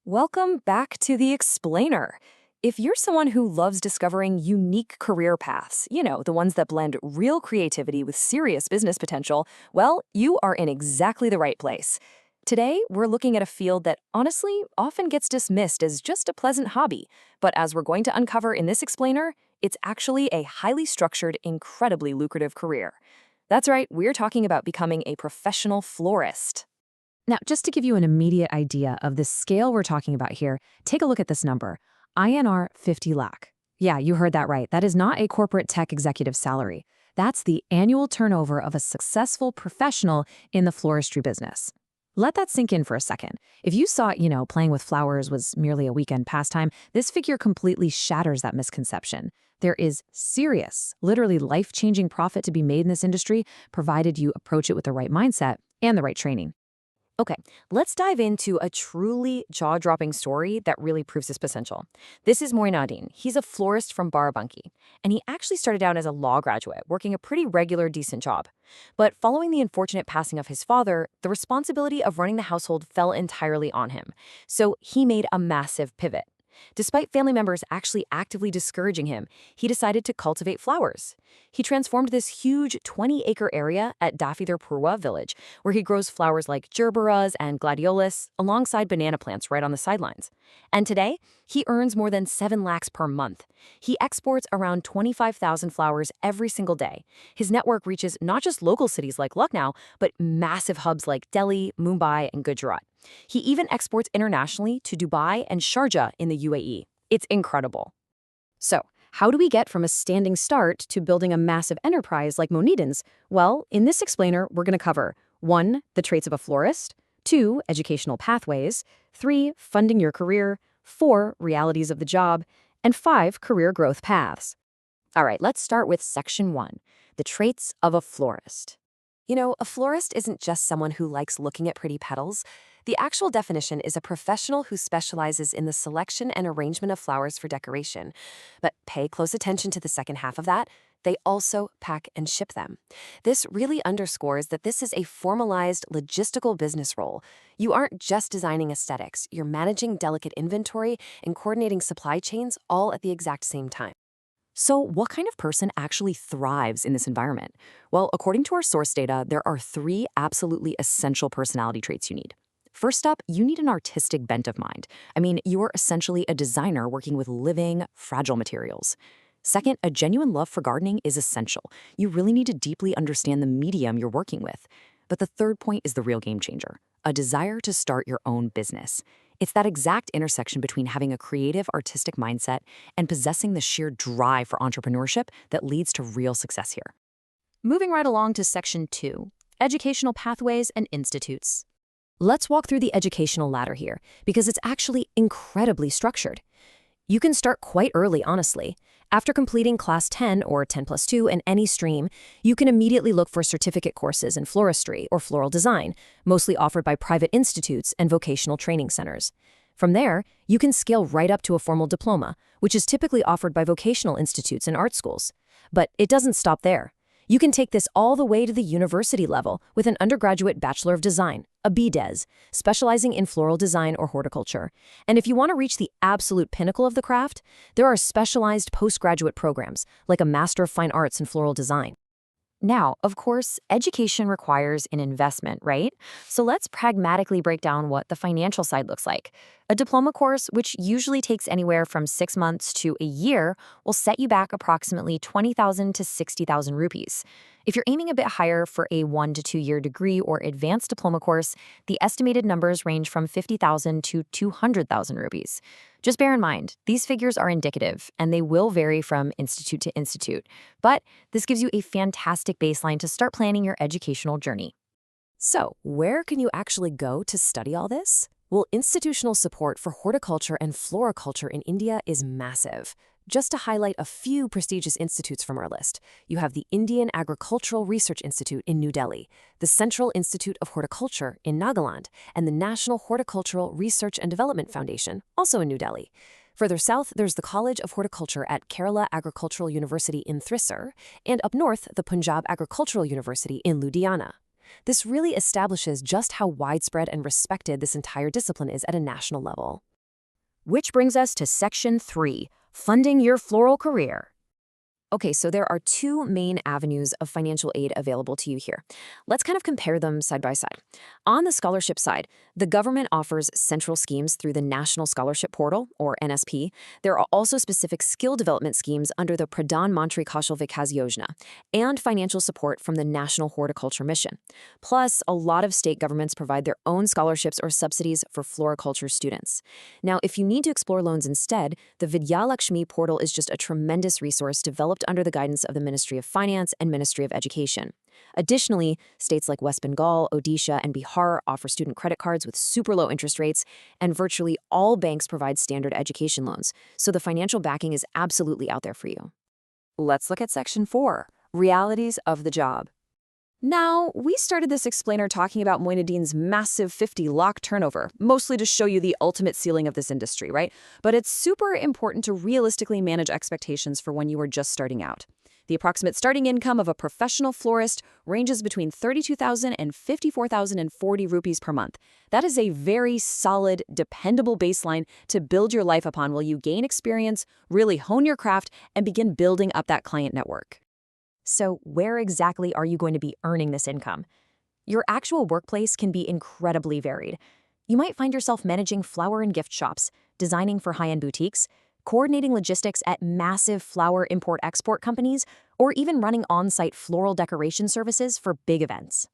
Welcome back to The Explainer. If you're someone who loves discovering unique career paths, the ones that blend real creativity with serious business potential, well, you are in exactly the right place. Today, we're looking at a field that honestly often gets dismissed as just a pleasant hobby, but as we're going to uncover in this explainer, it's actually a highly structured, incredibly lucrative career. That's right, we're talking about becoming a professional florist. Now, just to give you an immediate idea of the scale we're talking about here, take a look at this number, INR 50 lakh. Yeah, you heard that right. That is not a corporate tech executive salary. That's the annual turnover of a successful professional in the floristry business. Let that sink in for a second. If you thought, playing with flowers was merely a weekend pastime, this figure completely shatters that misconception. There is serious, literally life-changing profit to be made in this industry, provided you approach it with the right mindset and the right training. Okay, let's dive into a truly jaw-dropping story that really proves his potential. This is Moinadine. He's a florist from Barabanki, and he actually started out as a law graduate, working a pretty regular, decent job. But following the unfortunate passing of his father, the responsibility of running the household fell entirely on him. So he made a massive pivot. Despite family members actually actively discouraging him, he decided to cultivate flowers. He transformed this huge 20-acre area at Dafidar Purwa village, where he grows flowers like gerberas and gladiolus alongside banana plants right on the sidelines. And today, he earns more than 7 lakhs per month. He exports around 25,000 flowers every single day. His network reaches not just local cities like Lucknow, but massive hubs like Delhi, Mumbai, and Gujarat. He even exports internationally to Dubai and Sharjah in the UAE. It's incredible. So, how do we get from a standing start to building a massive enterprise like Moniden's? Well, in this explainer, we're going to cover 1. The traits of a florist, 2. Educational pathways, 3. Funding your career, 4. Realities of the job, and 5. Career growth paths. All right, let's start with section 1, the traits of a florist. A florist isn't just someone who likes looking at pretty petals. The actual definition is a professional who specializes in the selection and arrangement of flowers for decoration. But pay close attention to the second half of that. They also pack and ship them. This really underscores that this is a formalized, logistical business role. You aren't just designing aesthetics, you're managing delicate inventory and coordinating supply chains all at the exact same time. So what kind of person actually thrives in this environment? Well, according to our source data, there are 3 absolutely essential personality traits you need. First up, you need an artistic bent of mind. You are essentially a designer working with living, fragile materials. Second, a genuine love for gardening is essential. You really need to deeply understand the medium you're working with. But the third point is the real game changer, a desire to start your own business. It's that exact intersection between having a creative, artistic mindset and possessing the sheer drive for entrepreneurship that leads to real success here. Moving right along to section 2, educational pathways and institutes. Let's walk through the educational ladder here, because it's actually incredibly structured. You can start quite early, honestly. After completing Class 10 or 10+2 in any stream, you can immediately look for certificate courses in floristry or floral design, mostly offered by private institutes and vocational training centers. From there, you can scale right up to a formal diploma, which is typically offered by vocational institutes and art schools. But it doesn't stop there. You can take this all the way to the university level with an undergraduate Bachelor of Design, a BDes, specializing in floral design or horticulture. And if you want to reach the absolute pinnacle of the craft, there are specialized postgraduate programs, like a Master of Fine Arts in Floral Design. Now, of course, education requires an investment, right? So let's pragmatically break down what the financial side looks like. A diploma course, which usually takes anywhere from 6 months to a year, will set you back approximately 20,000 to 60,000 rupees. If you're aiming a bit higher for a 1 to 2 year degree or advanced diploma course, the estimated numbers range from 50,000 to 200,000 rupees. Just bear in mind, these figures are indicative, and they will vary from institute to institute. But this gives you a fantastic baseline to start planning your educational journey. So, where can you actually go to study all this? Well, institutional support for horticulture and floriculture in India is massive. Just to highlight a few prestigious institutes from our list, you have the Indian Agricultural Research Institute in New Delhi, the Central Institute of Horticulture in Nagaland, and the National Horticultural Research and Development Foundation, also in New Delhi. Further south, there's the College of Horticulture at Kerala Agricultural University in Thrissur, and up north, the Punjab Agricultural University in Ludhiana. This really establishes just how widespread and respected this entire discipline is at a national level. Which brings us to Section 3, Funding Your Floral Career. Okay, so there are two main avenues of financial aid available to you here. Let's kind of compare them side by side. On the scholarship side, the government offers central schemes through the National Scholarship Portal, or NSP. There are also specific skill development schemes under the Pradhan Mantri Kaushal Vikas Yojana, and financial support from the National Horticulture Mission. Plus, a lot of state governments provide their own scholarships or subsidies for floriculture students. Now, if you need to explore loans instead, the Vidya Lakshmi portal is just a tremendous resource developed under the guidance of the Ministry of Finance and Ministry of Education. Additionally, states like West Bengal, Odisha, and Bihar offer student credit cards with super low interest rates, and virtually all banks provide standard education loans, so the financial backing is absolutely out there for you. Let's look at Section 4, Realities of the Job. Now, we started this explainer talking about Moinuddin's massive 50-lakh turnover, mostly to show you the ultimate ceiling of this industry, right? But it's super important to realistically manage expectations for when you are just starting out. The approximate starting income of a professional florist ranges between 32,000 and 54,040 rupees per month. That is a very solid, dependable baseline to build your life upon while you gain experience, really hone your craft, and begin building up that client network. So where exactly are you going to be earning this income? Your actual workplace can be incredibly varied. You might find yourself managing flower and gift shops, designing for high-end boutiques, coordinating logistics at massive flower import-export companies, or even running on-site floral decoration services for big events.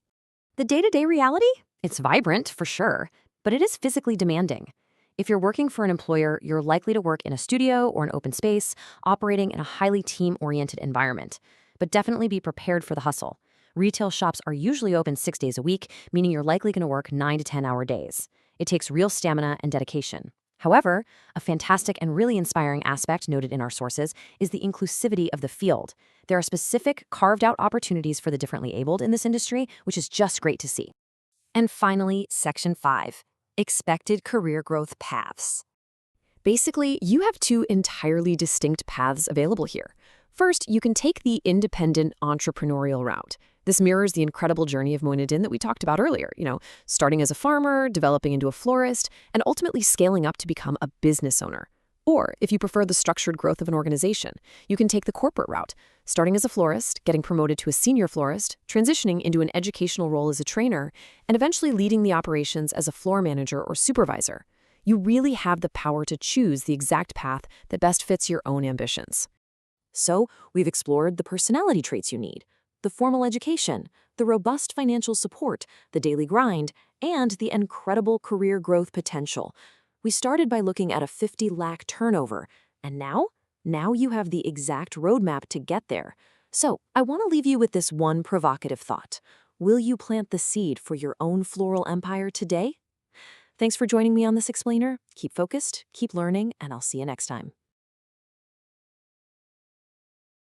The day-to-day reality? It's vibrant, for sure, but it is physically demanding. If you're working for an employer, you're likely to work in a studio or an open space, operating in a highly team-oriented environment. But definitely be prepared for the hustle. Retail shops are usually open 6 days a week, meaning you're likely going to work 9 to 10-hour days. It takes real stamina and dedication. However, a fantastic and really inspiring aspect noted in our sources is the inclusivity of the field. There are specific, carved-out opportunities for the differently abled in this industry, which is just great to see. And finally, Section 5, Expected Career Growth Paths. Basically, you have two entirely distinct paths available here. First, you can take the independent entrepreneurial route. This mirrors the incredible journey of Moinuddin that we talked about earlier, starting as a farmer, developing into a florist, and ultimately scaling up to become a business owner. Or, if you prefer the structured growth of an organization, you can take the corporate route, starting as a florist, getting promoted to a senior florist, transitioning into an educational role as a trainer, and eventually leading the operations as a floor manager or supervisor. You really have the power to choose the exact path that best fits your own ambitions. So, we've explored the personality traits you need, the formal education, the robust financial support, the daily grind, and the incredible career growth potential. We started by looking at a 50-lakh turnover, and now you have the exact roadmap to get there. So, I want to leave you with this one provocative thought. Will you plant the seed for your own floral empire today? Thanks for joining me on this explainer. Keep focused, keep learning, and I'll see you next time.